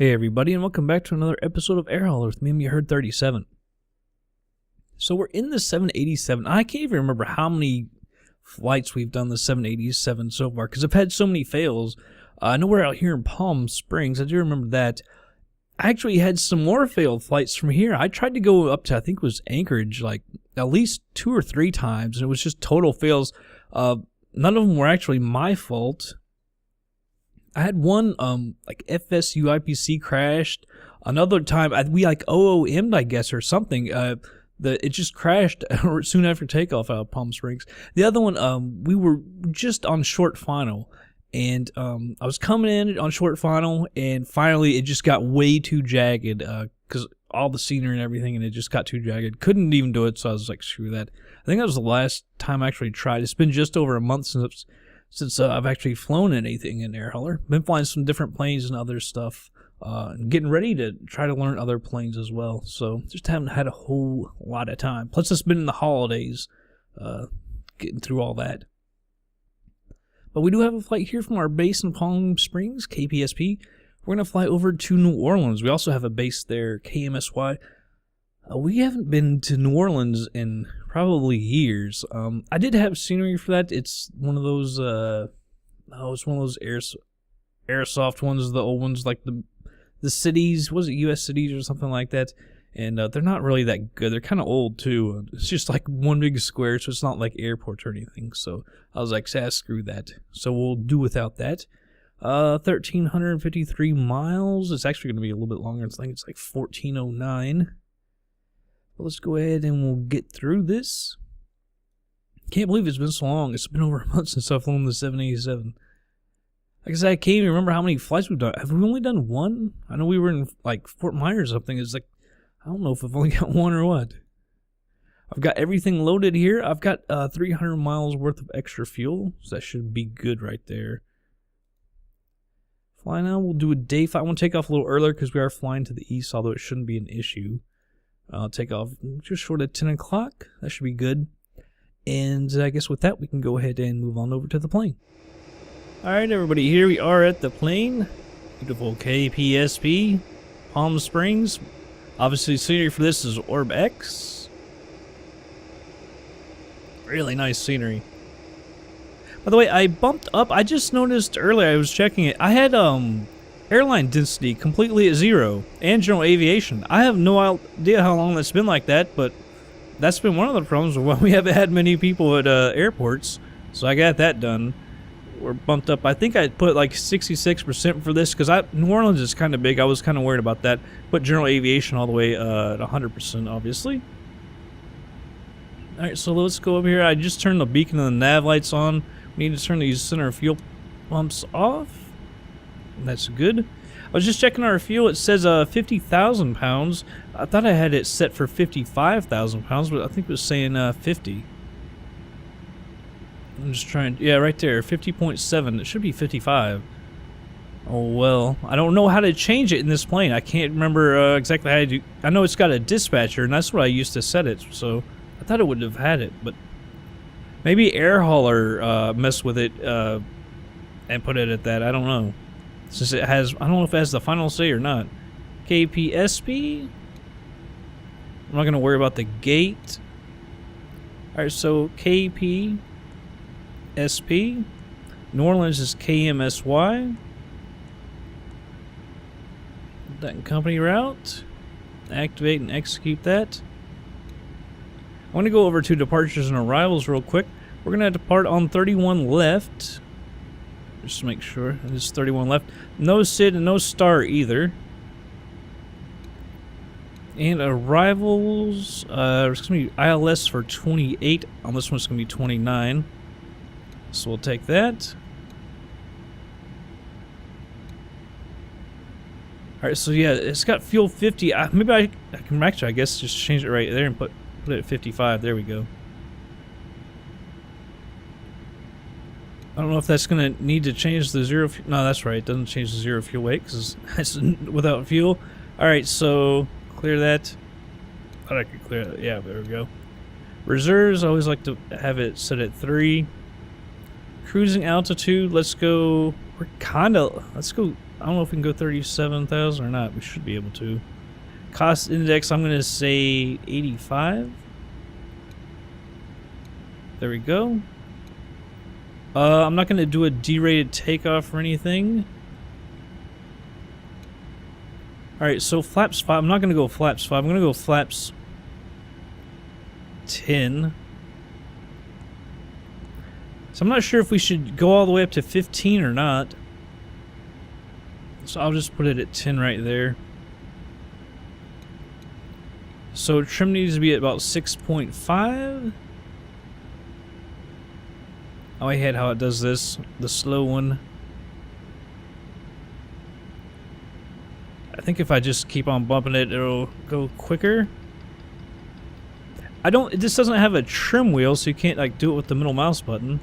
Hey everybody, and welcome back to another episode of Air Hauler with me, You Heard 37. So we're in the 787. I can't even remember how many flights we've done the 787 so far, because I've had so many fails. I know we're out here in Palm Springs. I do remember that. I actually had some more failed flights from here. I tried to go up to, I think it was Anchorage, like at least 2 or 3 times, and it was just total fails. None of them were actually my fault. I had one, like FSU IPC crashed. Another time, we like OOM'd, I guess, or something. It just crashed soon after takeoff out of Palm Springs. The other one, we were just on short final. And I was coming in on short final, and finally it just got way too jagged because all the scenery and everything, and it just got too jagged. Couldn't even do it, so I was like, screw that. I think that was the last time I actually tried. It's been just over a month since I've actually flown anything in Air Hauler. Been flying some different planes and other stuff, and getting ready to try to learn other planes as well. So just haven't had a whole lot of time. Plus it's been in the holidays, getting through all that. But we do have a flight here from our base in Palm Springs, KPSP. We're going to fly over to New Orleans. We also have a base there, KMSY. We haven't been to New Orleans in probably years. I did have scenery for that. It's one of those, it's one of those airsoft ones, the old ones, like the cities. Was it U.S. cities or something like that? And they're not really that good. They're kind of old too. It's just like one big square, so it's not like airport or anything. So I was like, screw that. So we'll do without that. 1,353 miles. It's actually going to be a little bit longer. I think it's like 1,409. But let's go ahead and we'll get through this. Can't believe it's been so long. It's been over a month since I've flown the 787. Like I said, I can't even remember how many flights we've done. Have we only done one? I know we were in like Fort Myers or something. It's like, I don't know if I've only got one or what. I've got everything loaded here. I've got 300 miles worth of extra fuel, so that should be good right there. Fly now. We'll do a day flight. I want to take off a little earlier because we are flying to the east, although it shouldn't be an issue. I'll take off just short of 10 o'clock. That should be good. And I guess with that, we can go ahead and move on over to the plane. Alright, everybody, here we are at the plane. Beautiful KPSP, Palm Springs. Obviously, scenery for this is Orbx. Really nice scenery. By the way, I bumped up. I just noticed earlier, I was checking it. I had airline density completely at 0 and general aviation. I have no idea how long that's been like that, but that's been one of the problems why we haven't had many people at airports. So I got that done. We're bumped up. I think I put like 66% for this because New Orleans is kind of big. I was kind of worried about that. Put general aviation all the way at 100%, obviously. All right, so let's go over here. I just turned the beacon and the nav lights on. We need to turn these center fuel pumps off. That's good. I was just checking our fuel. It says 50,000 pounds. I thought I had it set for 55,000 pounds, but I think it was saying 50. I'm just trying. Yeah, right there, 50.7. It should be 55. Oh well, I don't know how to change it in this plane. I can't remember exactly how to do. I know it's got a dispatcher, and that's what I used to set it. So I thought it would have had it, but maybe Air Hauler messed with it and put it at that. I don't know. Since it has, I don't know if it has the final say or not. KPSP. I'm not gonna worry about the gate. All right, so KP. SP. New Orleans is KMSY. That company route. Activate and execute that. I want to go over to departures and arrivals real quick. We're going to depart on 31 left. Just to make sure. It's 31 left. No SID and no star either. And arrivals. It's going to be ILS for 28. On this one, it's going to be 29. So we'll take that. Alright, so yeah, it's got fuel 50. Maybe I can actually, I guess, just change it right there and put it at 55. There we go. I don't know if that's going to need to change the zero. No, that's right. It doesn't change the zero fuel weight because it's without fuel. Alright, so clear that. Thought I could clear that. Yeah, there we go. Reserves, I always like to have it set at 3. Cruising altitude, let's go. Let's go I don't know if we can go 37,000 or not. We should be able to. Cost index, I'm going to say 85. There we go. I'm not going to do a derated takeoff or anything. Alright, so flaps 5. I'm not going to go flaps 5. I'm going to go flaps 10. So I'm not sure if we should go all the way up to 15 or not. So I'll just put it at 10 right there. So trim needs to be at about 6.5. Oh, I hate how it does this. The slow one. I think if I just keep on bumping it, it'll go quicker. It just doesn't have a trim wheel, so you can't like do it with the middle mouse button.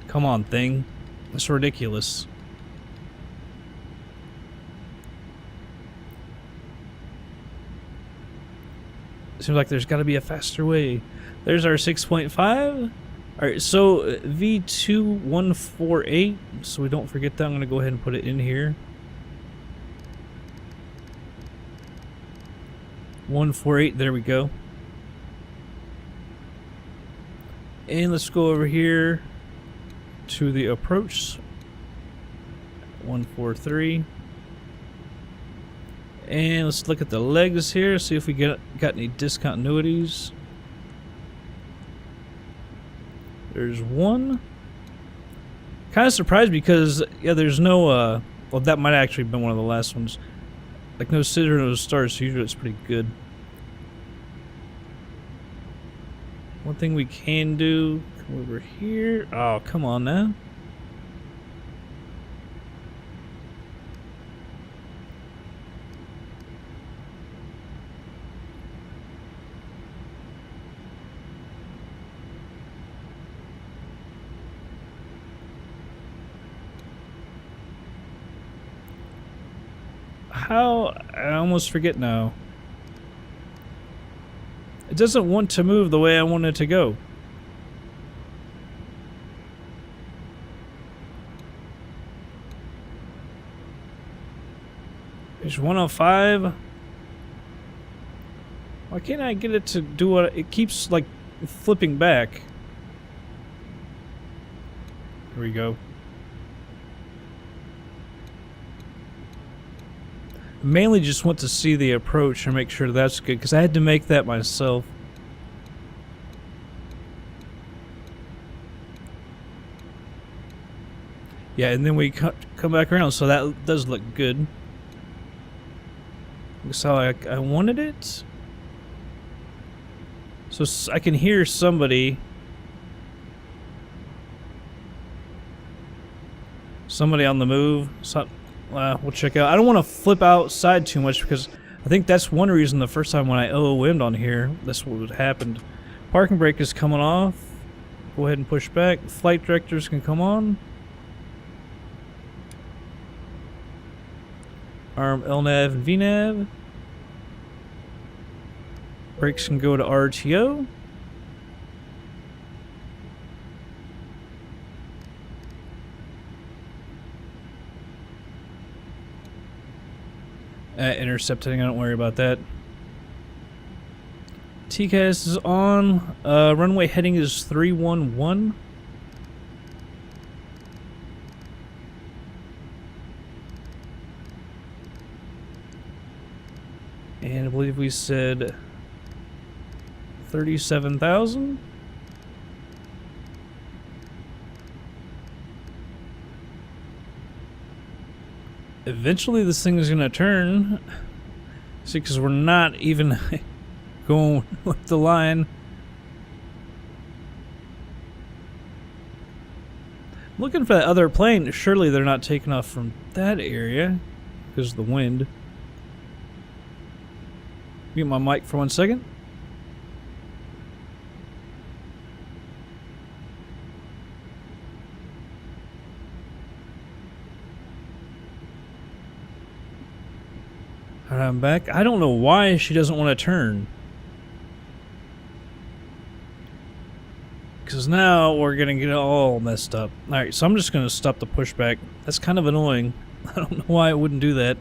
Come on, thing. That's ridiculous. Seems like there's got to be a faster way. There's our 6.5. Alright, so V2148. So we don't forget that. I'm going to go ahead and put it in here. 148. There we go. And let's go over here to the approach. 143. And let's look at the legs here, see if we got any discontinuities. There's one. Kind of surprised because, yeah, there's no, well, that might have actually been one of the last ones. Like, no scissor, no stars, so usually it's pretty good. One thing we can do, come over here. Oh, come on now. How? I almost forget now. It doesn't want to move the way I want it to go. There's 105. Why can't I get it to do what it keeps like flipping back? Here we go. Mainly just want to see the approach and make sure that's good, because I had to make that myself. Yeah, and then we come back around, so that does look good. Looks how I wanted it. So I can hear somebody on the move. So we'll check out. I don't want to flip outside too much because I think that's one reason the first time when I OOM'd on here, that's what happened. Parking brake is coming off. Go ahead and push back. Flight directors can come on. Arm LNAV and VNAV. Brakes can go to RTO. Intercepting, I don't worry about that. TCAS is on. Runway heading is 311. And I believe we said 37,000. Eventually this thing is going to turn. See, because we're not even going with the line. I'm looking for that other plane. Surely they're not taking off from that area because of the wind. Mute my mic for 1 second. Alright, I'm back. I don't know why she doesn't want to turn. Because Because now we're going to get it all messed up. Alright, so I'm just going to stop the pushback. That's kind of annoying. I don't know why I wouldn't do that.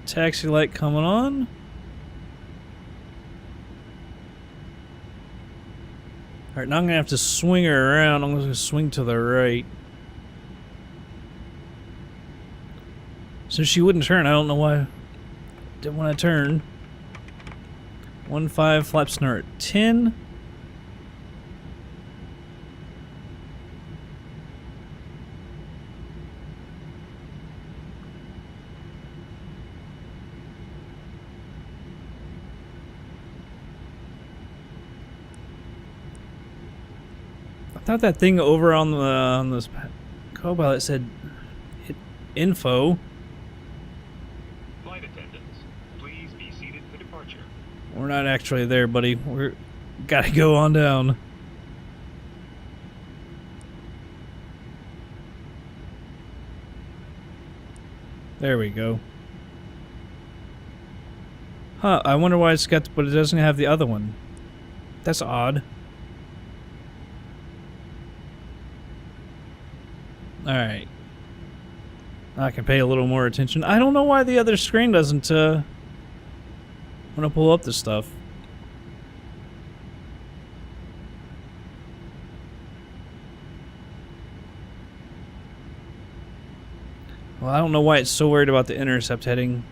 Taxi light coming on. Alright, now I'm going to have to swing her around. I'm going to swing to the right. Since she wouldn't turn, I don't know why I didn't want to turn. 1-5, flap snare at 10. I thought that thing over on this Copilot said hit info. Flight attendants, please be seated for departure. We're not actually there, buddy. We're gotta go on down. There we go. Huh, I wonder why it's got, but it doesn't have the other one. That's odd. Alright. I can pay a little more attention. I don't know why the other screen doesn't, want to pull up this stuff. Well, I don't know why it's so worried about the intercept heading.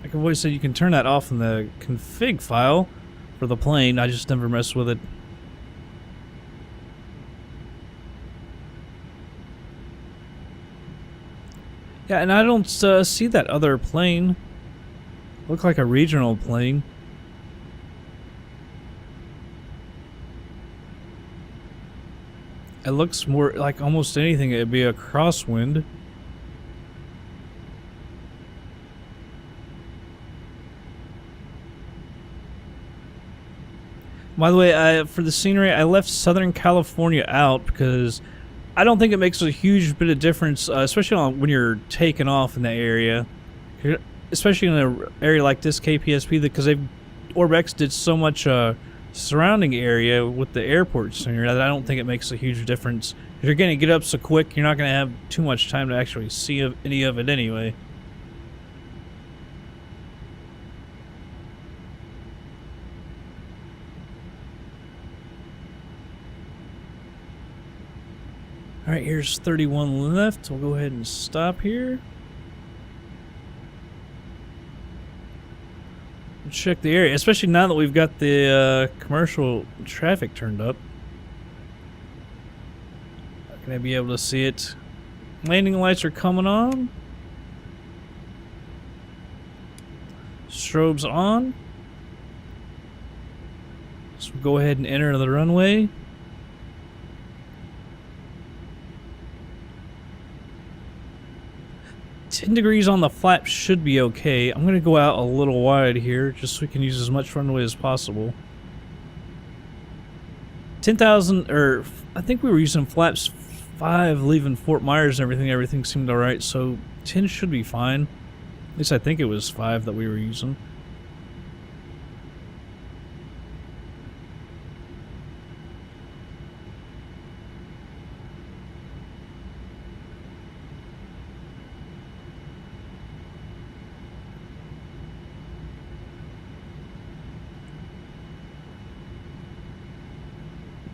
Like I've always said, you can turn that off in the config file for the plane. I just never messed with it. Yeah, and I don't see that other plane. Look like a regional plane. It looks more like almost anything. It'd be a crosswind. By the way, for the scenery, I left Southern California out because I don't think it makes a huge bit of difference, especially when you're taking off in that area. Especially in an area like this, KPSP, because Orbx did so much surrounding area with the airport center that I don't think it makes a huge difference. If you're going to get up so quick, you're not going to have too much time to actually see any of it anyway. Alright, here's 31 left. We'll go ahead and stop here. Check the area, especially now that we've got the commercial traffic turned up. Not gonna be able to see it. Landing lights are coming on. Strobes on. So we'll go ahead and enter the runway. $10 degrees on the flap should be okay. I'm gonna go out a little wide here just so we can use as much runway as possible. 10,000, or I think we were using flaps 5 leaving Fort Myers and everything. Everything seemed alright, so 10 should be fine. At least I think it was 5 that we were using.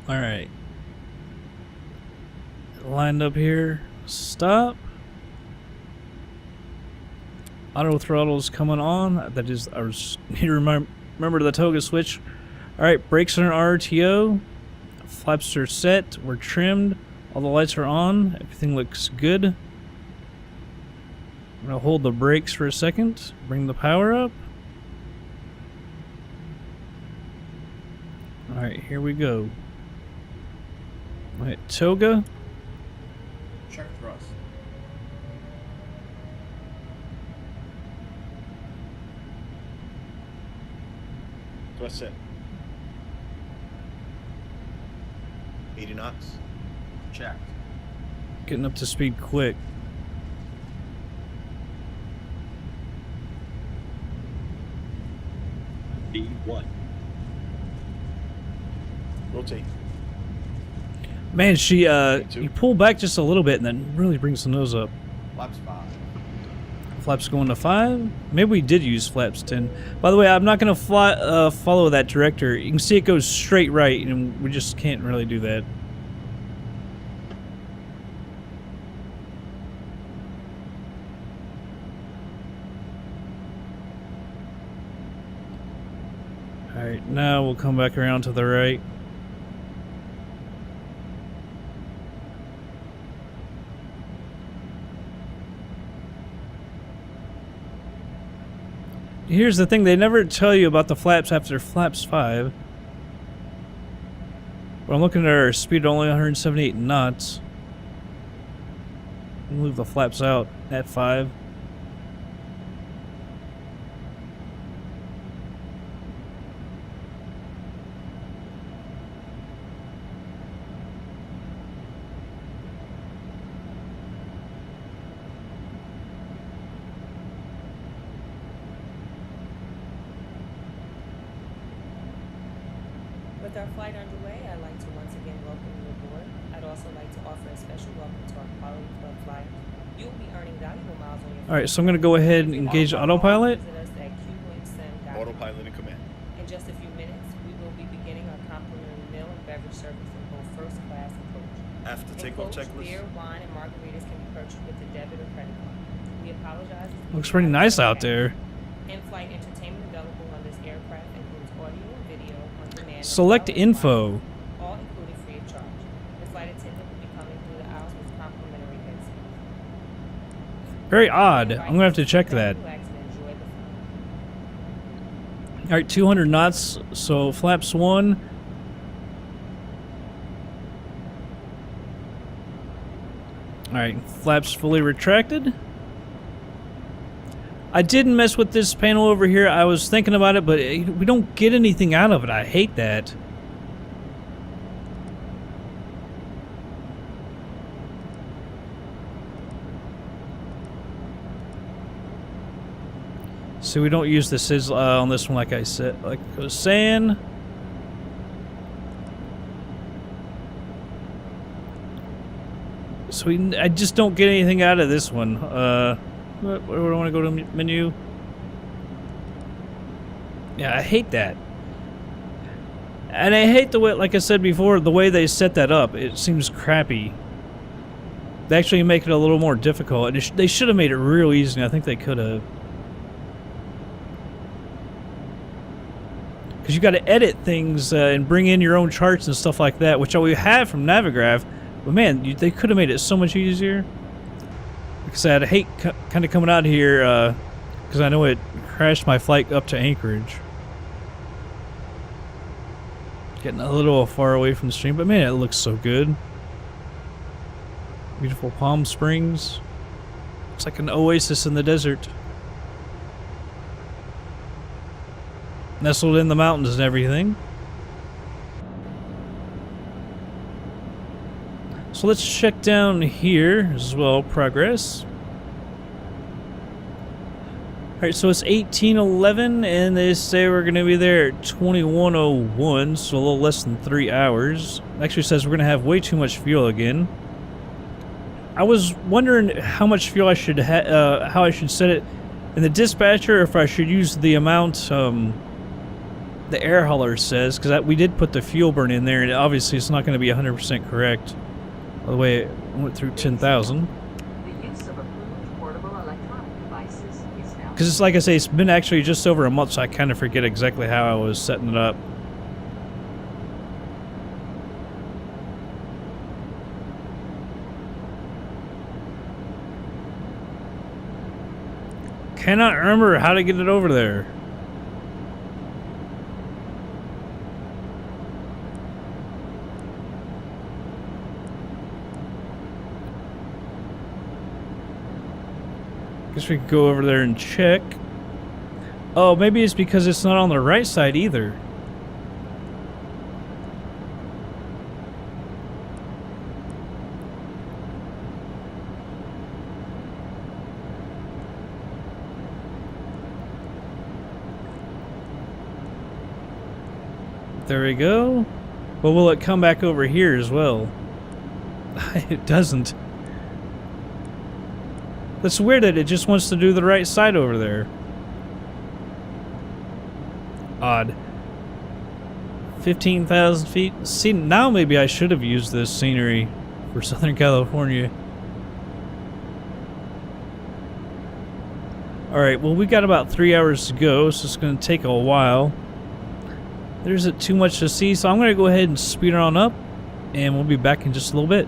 Alright. Lined up here. Stop. Auto throttle's coming on. That is, I need to remember the toga switch. Alright, brakes are RTO. Flaps are set. We're trimmed. All the lights are on. Everything looks good. I'm going to hold the brakes for a second. Bring the power up. Alright, here we go. Alright, toga. Check thrust. Thrust set. 80 knots. Checked. Getting up to speed quick. B1. Rotate. Man, she two. you pull back just a little bit and then really brings the nose up. Flaps 5. Flaps going to 5. Maybe we did use flaps 10. By the way, I'm not going to follow that director. You can see it goes straight right, and we just can't really do that. Alright, now we'll come back around to the right. Here's the thing, they never tell you about the flaps after flaps 5. But I'm looking at our speed only 178 knots. Move the flaps out at 5. With our flight underway, I'd like to once again welcome you aboard. I'd also like to offer a special welcome to our Quality Club flyers. You will be earning valuable miles on your Alright, so I'm going to go ahead and engage autopilot. Visit us at QWingSim.com. Autopilot in command. In just a few minutes, we will be beginning our complimentary meal and beverage service in both first class and coach. After In takeoff coach, checklist. beer, wine, and margaritas can be purchased with a debit or credit card. We apologize. Looks pretty nice out there. In-flight entertainment available on this aircraft includes audio and video on demand. Select info. All included free of charge. The flight attendant will be coming through the aisles with complimentary headsets. Very odd. I'm going to have to check that. Relax and enjoy the flight. Alright, 200 knots, so flaps 1. Alright, flaps fully retracted. I didn't mess with this panel over here. I was thinking about it, but we don't get anything out of it. I hate that. So we don't use the sizzle on this one, like I said, like I was saying. So I just don't get anything out of this one. Where do I want to go to menu? Yeah, I hate that. And I hate the way, like I said before, the way they set that up. It seems crappy. They actually make it a little more difficult. They should have made it real easy. I think they could have. Because you got to edit things and bring in your own charts and stuff like that, which we have from Navigraph. But man, they could have made it so much easier. Like I said, I hate kind of coming out here because I know it crashed my flight up to Anchorage. Getting a little far away from the stream, but man, it looks so good. Beautiful Palm Springs. It's like an oasis in the desert. Nestled in the mountains and everything. So let's check down here as well, progress. Alright, so it's 18:11 and they say we're going to be there at 21:01, so a little less than 3 hours. It actually says we're going to have way too much fuel again. I was wondering how much fuel I should how I should set it in the dispatcher, or if I should use the amount the air hauler says, because we did put the fuel burn in there, and obviously it's not going to be 100% correct. By the way, it went through 10,000. The use of approved portable electronic devices is now. Because it's like I say, it's been actually just over a month, so I kind of forget exactly how I was setting it up. Cannot remember how to get it over there. Guess we could go over there and check. Oh, maybe it's because it's not on the right side either. There we go. But will it come back over here as well? It doesn't. That's weird that it just wants to do the right side over there. Odd. 15,000 feet. See, now maybe I should have used this scenery for Southern California. Alright, well, we got about 3 hours to go, so it's going to take a while. There isn't too much to see, so I'm going to go ahead and speed her on up, and we'll be back in just a little bit.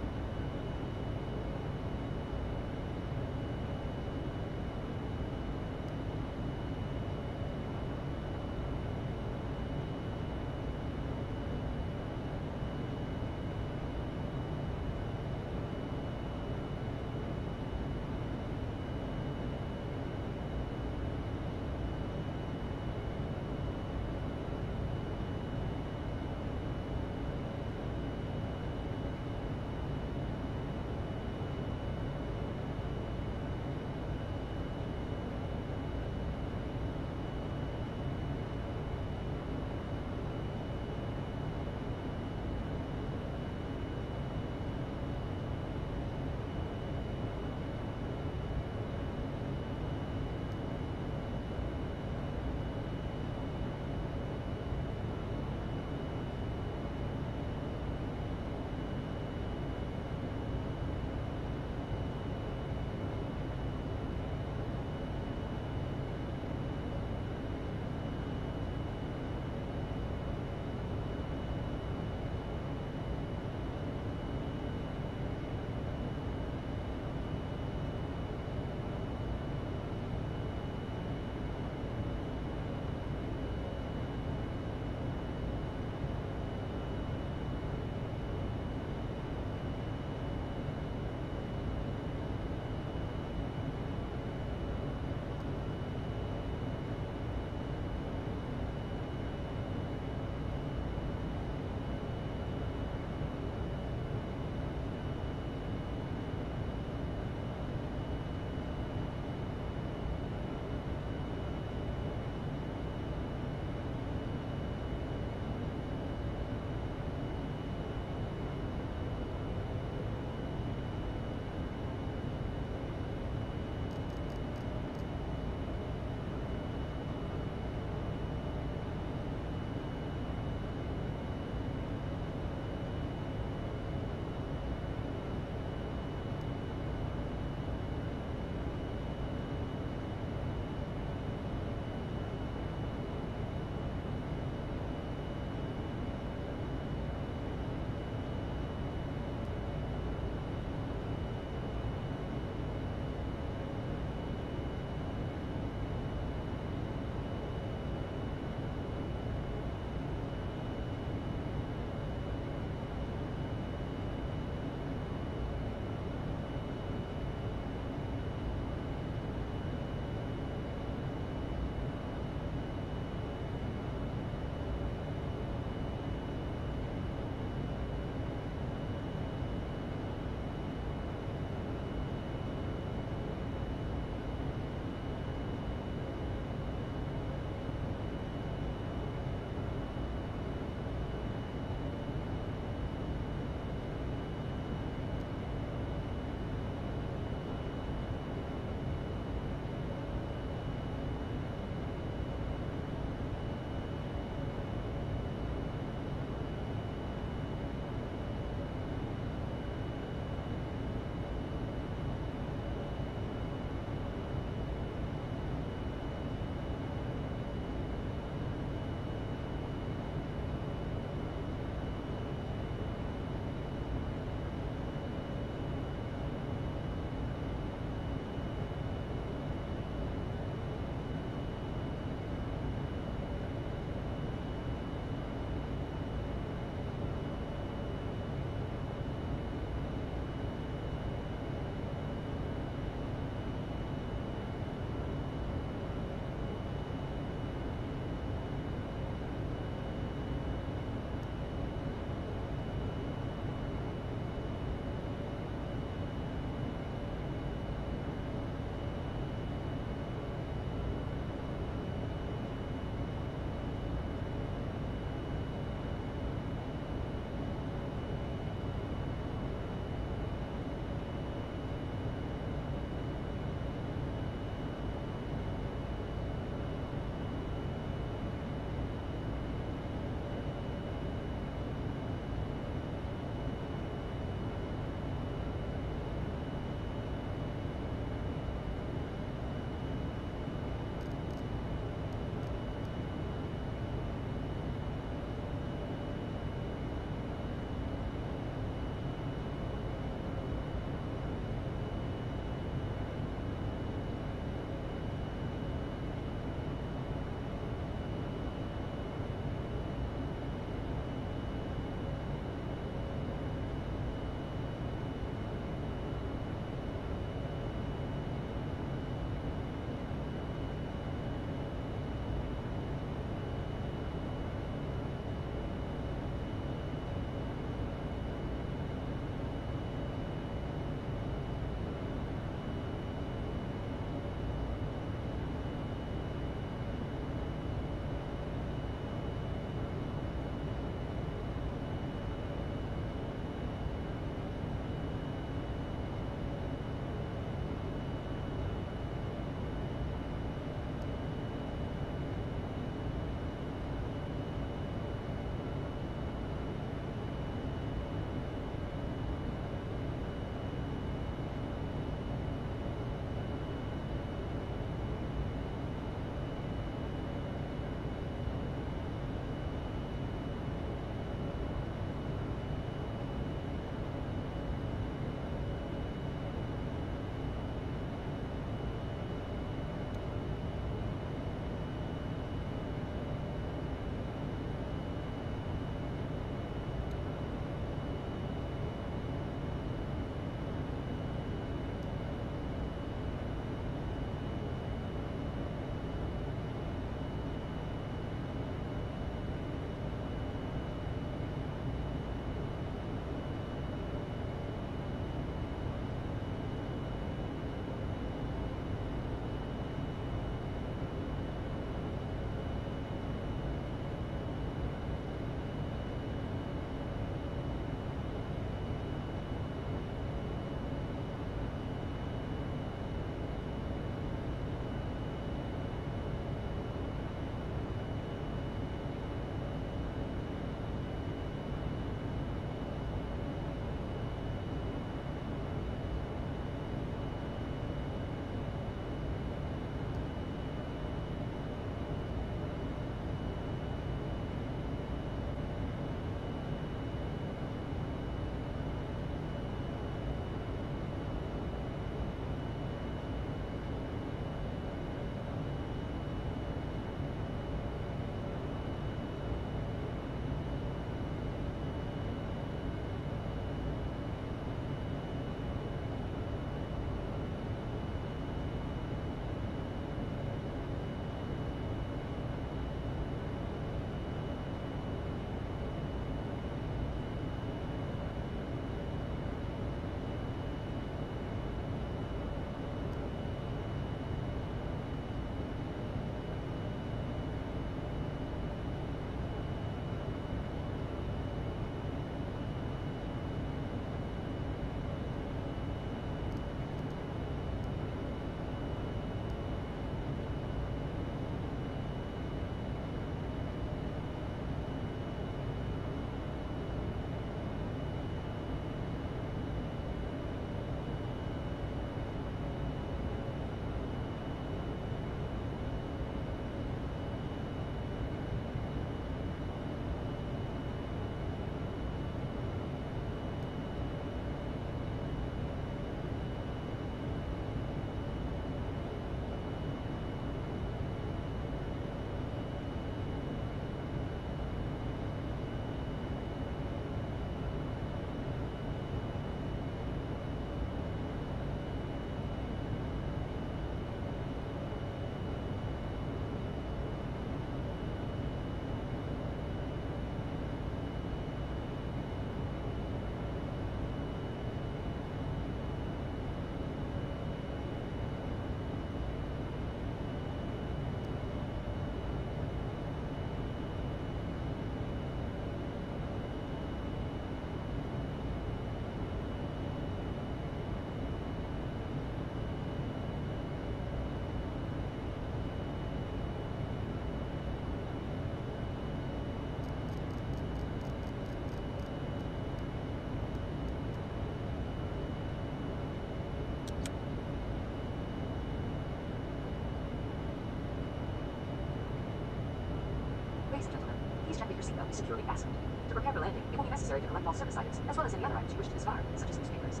Ladies and gentlemen, please check that your seatbelt is securely fastened. To prepare for landing, it will be necessary to collect all service items, as well as any other items you wish to discard, such as newspapers.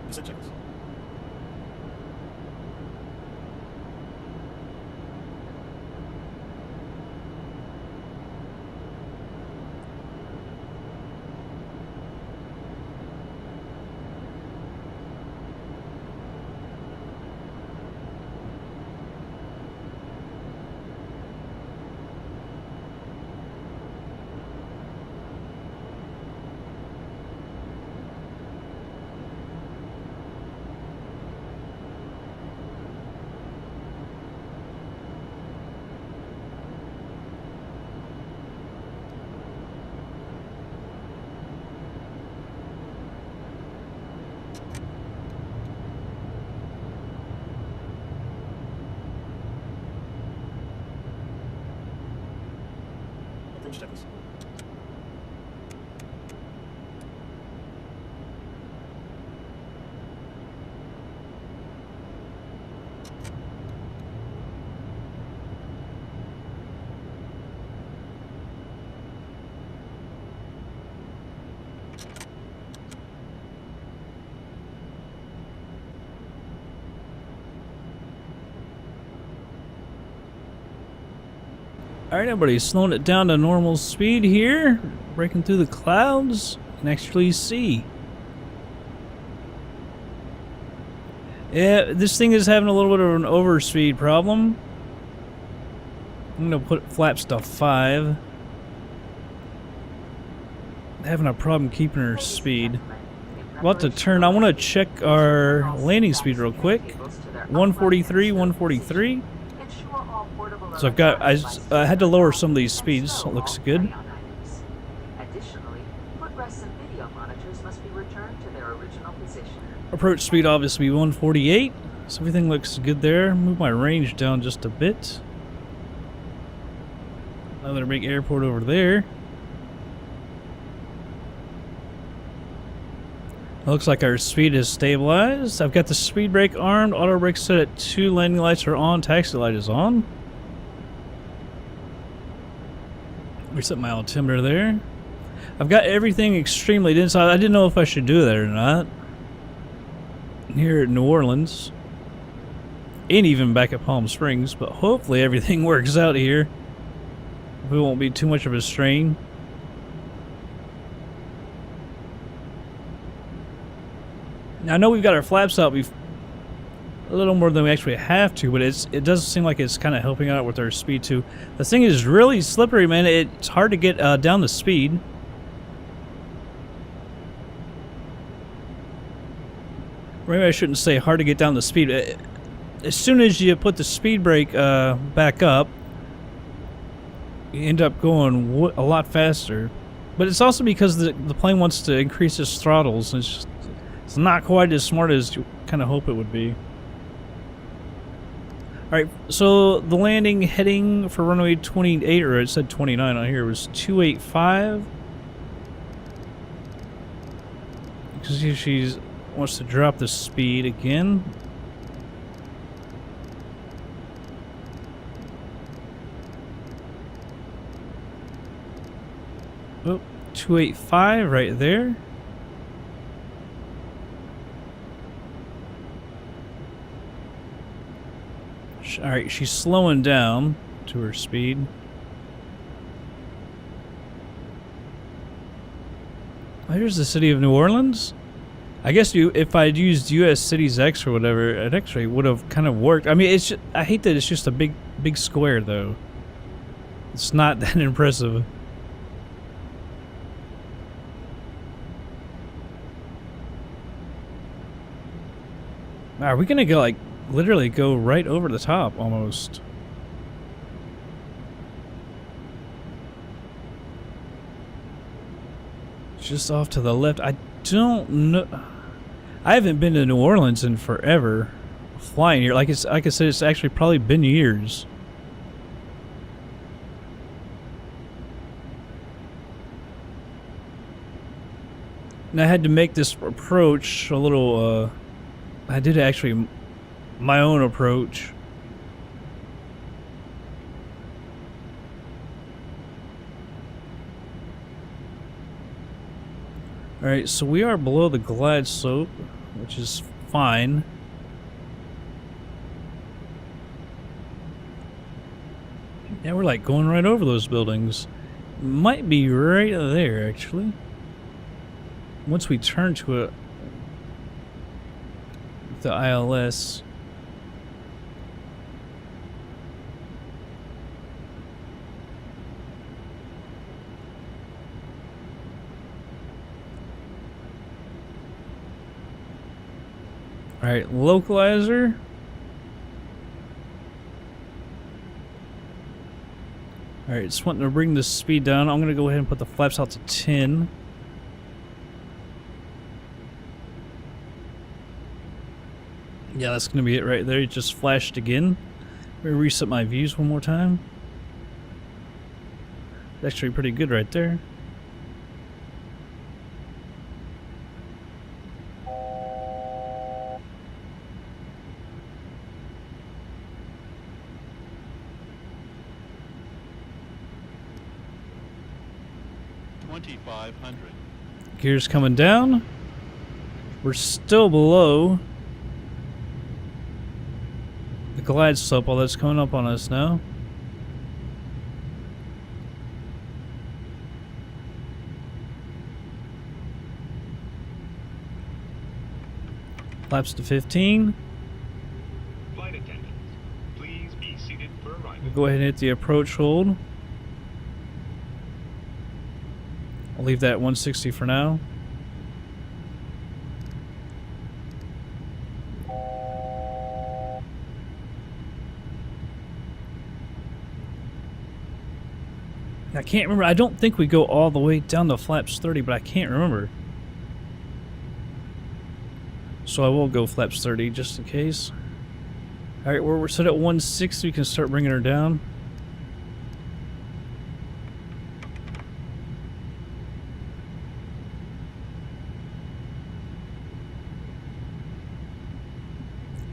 Descent checks. Approach checks. Alright, everybody, slowing it down to normal speed here. Breaking through the clouds. You can actually see. Yeah, this thing is having a little bit of an overspeed problem. I'm gonna put flaps to 5. Having a problem keeping her speed. About to turn. I want to check our landing speed real quick. 143, 143. So I've got, I had to lower some of these speeds, so it looks good. Additionally, footrests and video monitors must be returned to their original position. Approach speed obviously 148, so everything looks good there. Move my range down just a bit. Another big airport over there. Looks like our speed is stabilized. I've got the speed brake armed, auto brake set at 2, landing lights are on, taxi light is on. Reset my altimeter there. I've got everything extremely dense. I didn't know if I should do that or not. Here at New Orleans. And even back at Palm Springs. But hopefully everything works out here. It won't be too much of a strain. Now I know we've got our flaps out a little more than we actually have to, but it does seem like it's kind of helping out with our speed too. The thing is really slippery, man. It's hard to get down the speed. Maybe I shouldn't say hard to get down the speed. As soon as you put the speed brake back up, you end up going a lot faster. But it's also because the plane wants to increase its throttles. It's not quite as smart as you kind of hope it would be. Alright, so the landing heading for runway 28, or it said 29 on here, was 285. Because she wants to drop the speed again. Oh, 285 right there. Alright, she's slowing down to her speed. Oh, here's the city of New Orleans. I guess if I'd used US Cities X or whatever, it actually would have kind of worked. I mean, it's just, I hate that it's just a big square though. It's not that impressive. Are we gonna go like literally go right over the top almost? Just off to the left. I don't know. I haven't been to New Orleans in forever. Flying here, like I said, it's actually probably been years. And I had to make this approach a little. I did actually my own approach. Alright, so we are below the glide slope, which is fine. Yeah, we're like going right over those buildings. Might be right there, actually. Once we turn to it, the ILS. Alright, localizer. Alright, just wanting to bring the speed down. I'm going to go ahead and put the flaps out to 10. Yeah, that's going to be it right there. It just flashed again. Let me reset my views one more time. It's actually pretty good right there. Gears coming down. We're still below the glide slope, all that's coming up on us now. Flaps to 15. Flight attendants, please be seated for arrival. We'll go ahead and hit the approach hold. I'll leave that at 160 for now. I can't remember. I don't think we go all the way down to flaps 30, but I can't remember. So I will go flaps 30 just in case. Alright, we're set at 160. We can start bringing her down.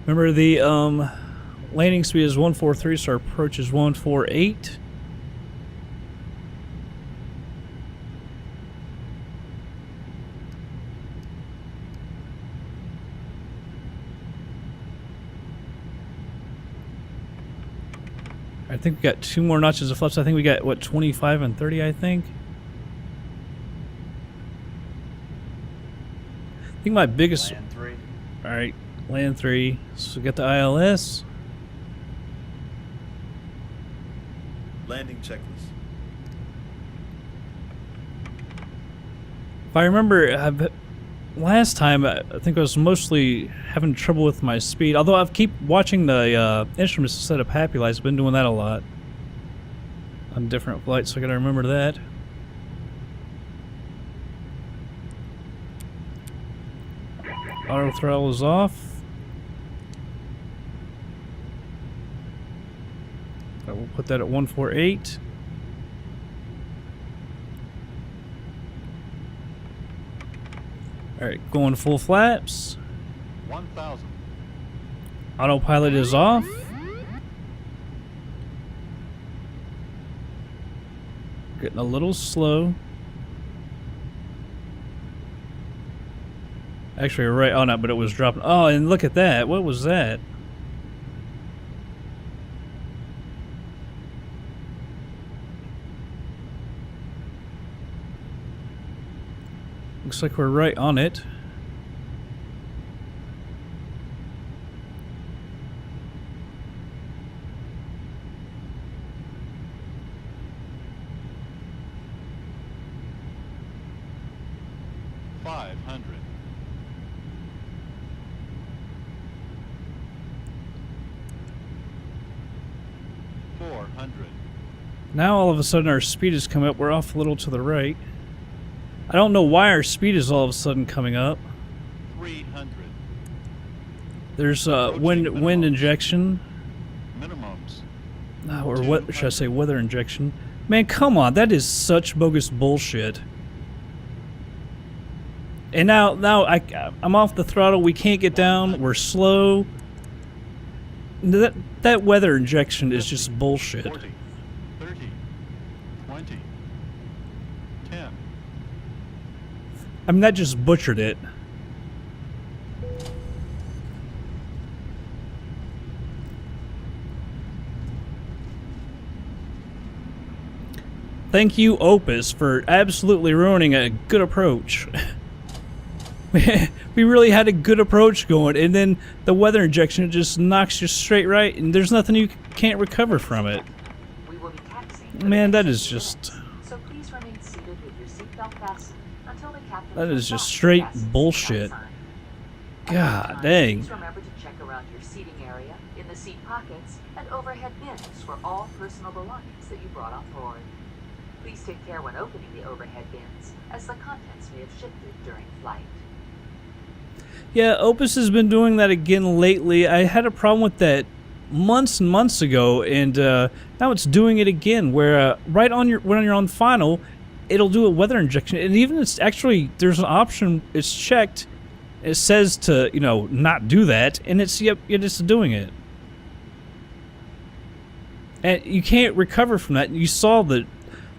Remember the landing speed is 143, so our approach is 148. I think we got 2 more notches of flaps. I think we got, what, 25 and 30, I think? I think my biggest... Land 3. Alright, land 3. So we got the ILS. Landing checklist. If I remember, last time, I think I was mostly having trouble with my speed. Although I keep watching the instruments instead of happy lights. I've been doing that a lot on different flights, so I gotta remember that. Auto throttle is off. I will put that at 148. Alright, going full flaps. 1,000. Autopilot is off. Getting a little slow. Actually, right. Oh no, but it was dropping. Oh, and look at that. What was that? Looks like we're right on it. Now all of a sudden our speed is coming up. We're off a little to the right. I don't know why our speed is all of a sudden coming up. 300. There's wind injection. Minimums. Or what should I say, weather injection. Man, come on, that is such bogus bullshit. And now I'm off the throttle, we can't get down, we're slow. That weather injection is just bullshit. 40, 30, 20, 10. I mean, that just butchered it. Thank you, Opus, for absolutely ruining a good approach. We really had a good approach going, and then the weather injection just knocks you straight right, and there's nothing you can't recover from it. We will be taxiing. Man, that is just... So please remain seated with your seatbelt fastened until the captain... That is just straight bullshit. God dang. Please remember to check around your seating area, in the seat pockets, and overhead bins for all personal belongings that you brought on board. Please take care when opening the overhead bins, as the contents may have shifted during flight. Yeah, Opus has been doing that again lately. I had a problem with that months and months ago, and now it's doing it again, where right on when you're on final, it'll do a weather injection, and even it's actually, there's an option, it's checked, it says to, you know, not do that, and it's, yep, it's doing it. And you can't recover from that. You saw the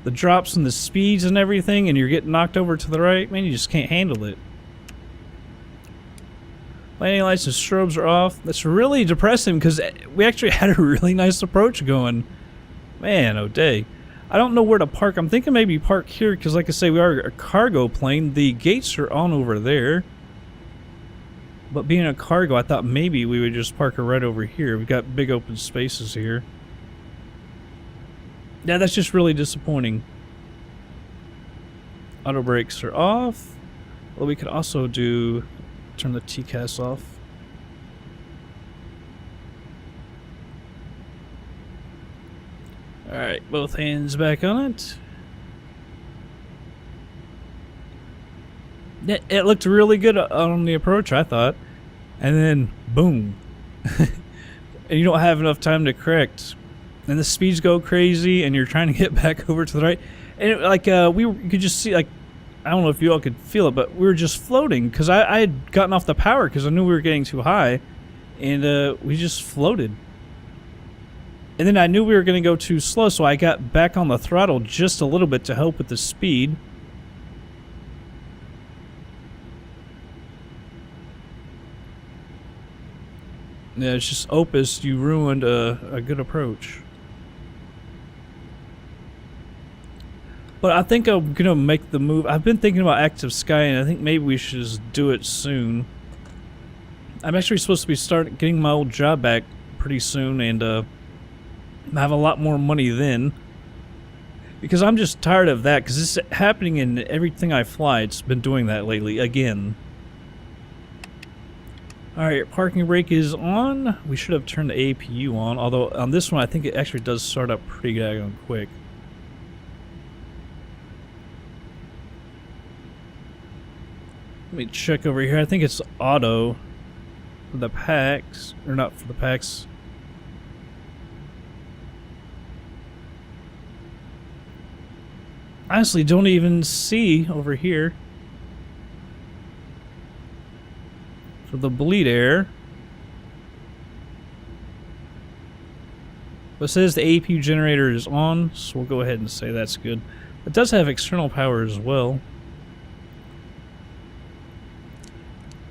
drops and the speeds and everything, and you're getting knocked over to the right. Man, you just can't handle it. Landing lights and strobes are off. That's really depressing because we actually had a really nice approach going. Man, oh day. I don't know where to park. I'm thinking maybe park here because, like I say, we are a cargo plane. The gates are on over there. But being a cargo, I thought maybe we would just park her right over here. We've got big open spaces here. Yeah, that's just really disappointing. Auto brakes are off. Well, we could also turn the TCAS off. Alright, both hands back on it. It looked really good on the approach, I thought. And then, boom. And you don't have enough time to correct. And the speeds go crazy, and you're trying to get back over to the right. And you could just see, like, I don't know if you all could feel it, but we were just floating because I had gotten off the power because I knew we were getting too high, and we just floated. And then I knew we were going to go too slow, so I got back on the throttle just a little bit to help with the speed. Yeah, it's just Opus, you ruined a good approach. But I think I'm going to make the move. I've been thinking about Active Sky, and I think maybe we should just do it soon. I'm actually supposed to be getting my old job back pretty soon, and have a lot more money then. Because I'm just tired of that, because it's happening in everything I fly. It's been doing that lately, again. Alright, parking brake is on. We should have turned the APU on, although on this one I think it actually does start up pretty daggone quick. Let me check over here. I think it's auto for the packs, or not for the packs. Honestly, don't even see over here for the bleed air. But it says the APU generator is on, so we'll go ahead and say that's good. It does have external power as well.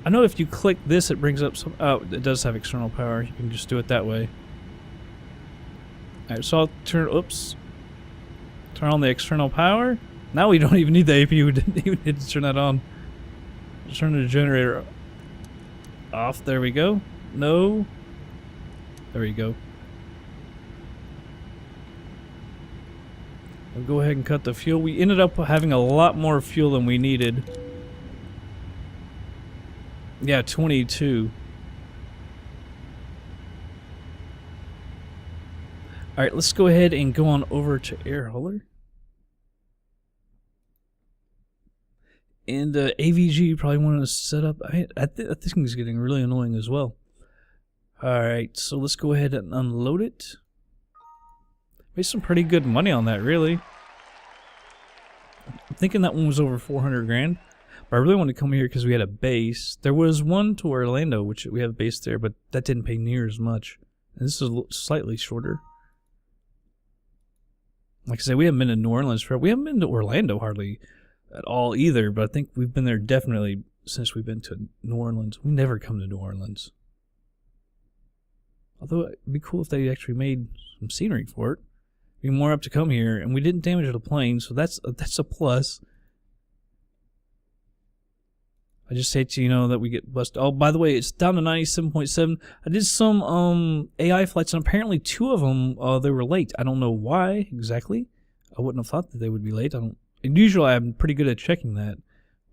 I know if you click this, it brings up some... Oh, it does have external power. You can just do it that way. Alright, so I'll turn... Oops. Turn on the external power. Now we don't even need the APU. We didn't even need to turn that on. Let's turn the generator off. There we go. No. There we go. We'll go ahead and cut the fuel. We ended up having a lot more fuel than we needed. Yeah, 22. Alright, let's go ahead and go on over to air hauler. And AVG you probably want to set up. That thing is getting really annoying as well. Alright, so let's go ahead and unload it. Made some pretty good money on that, really. I'm thinking that one was over 400 grand. But I really wanted to come here because we had a base. There was one to Orlando, which we have a base there, but that didn't pay near as much. And this is slightly shorter. Like I said, we haven't been to New Orleans we haven't been to Orlando hardly at all either, but I think we've been there definitely since we've been to New Orleans. We never come to New Orleans. Although it'd be cool if they actually made some scenery for it. Be more up to come here, and we didn't damage the plane, so that's a plus. I just hate to, that we get busted. Oh, by the way, it's down to 97.7. I did some AI flights, and apparently 2 of them they were late. I don't know why exactly. I wouldn't have thought that they would be late. And usually I'm pretty good at checking that,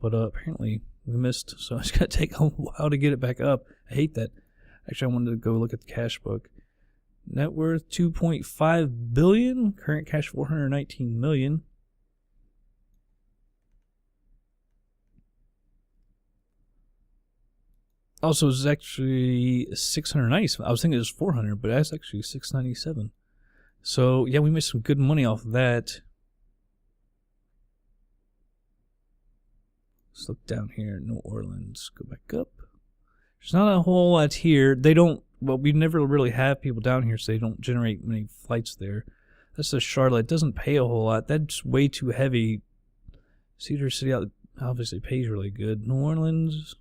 but apparently we missed, so it's gonna take a while to get it back up. I hate that. Actually, I wanted to go look at the cash book. Net worth 2.5 billion. Current cash 419 million. Also, it's actually 697. I was thinking it was 400, but that's actually 697. So yeah, we made some good money off of that. Let's look down here. New Orleans. Go back up. There's not a whole lot here. They don't. Well, we never really have people down here, so they don't generate many flights there. That's a Charlotte. It doesn't pay a whole lot. That's way too heavy. Cedar City obviously pays really good. New Orleans.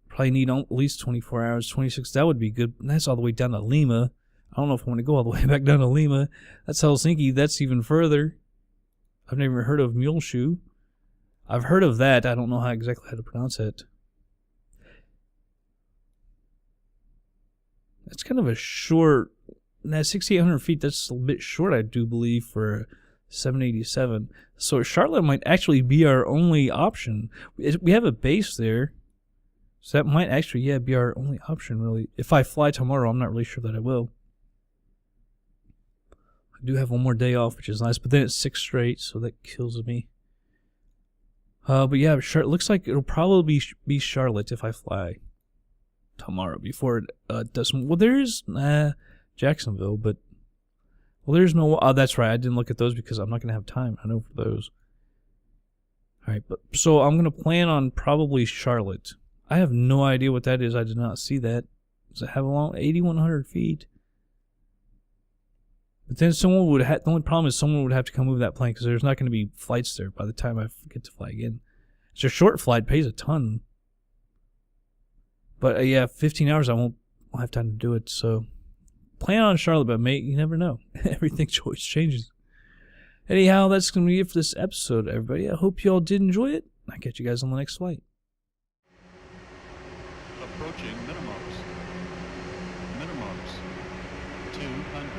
Probably need at least 24 hours, 26. That would be good. And that's all the way down to Lima. I don't know if I want to go all the way back down to Lima. That's Helsinki. That's even further. I've never heard of Muleshoe. I've heard of that. I don't know exactly how to pronounce it. That's kind of a short. That 6,800 feet. That's a bit short, I do believe, for 787. So Charlotte might actually be our only option. We have a base there. So that might actually, yeah, be our only option, really. If I fly tomorrow, I'm not really sure that I will. I do have one more day off, which is nice, but then it's 6 straight, so that kills me. But yeah, it looks like it'll probably be Charlotte if I fly tomorrow before it does. Well, there's Jacksonville, but well, there's no. Oh, that's right. I didn't look at those because I'm not gonna have time. I know for those. All right, but so I'm gonna plan on probably Charlotte. I have no idea what that is. I did not see that. Does it have a long 8,100 feet? But then someone would have. The only problem is someone would have to come move that plane because there's not going to be flights there by the time I get to fly again. It's a short flight, pays a ton. But yeah, 15 hours I won't have time to do it. So plan on Charlotte, but mate, you never know. Everything always changes. Anyhow, that's going to be it for this episode, everybody. I hope you all did enjoy it. I'll catch you guys on the next flight. Approaching minimums. Minimums. 200.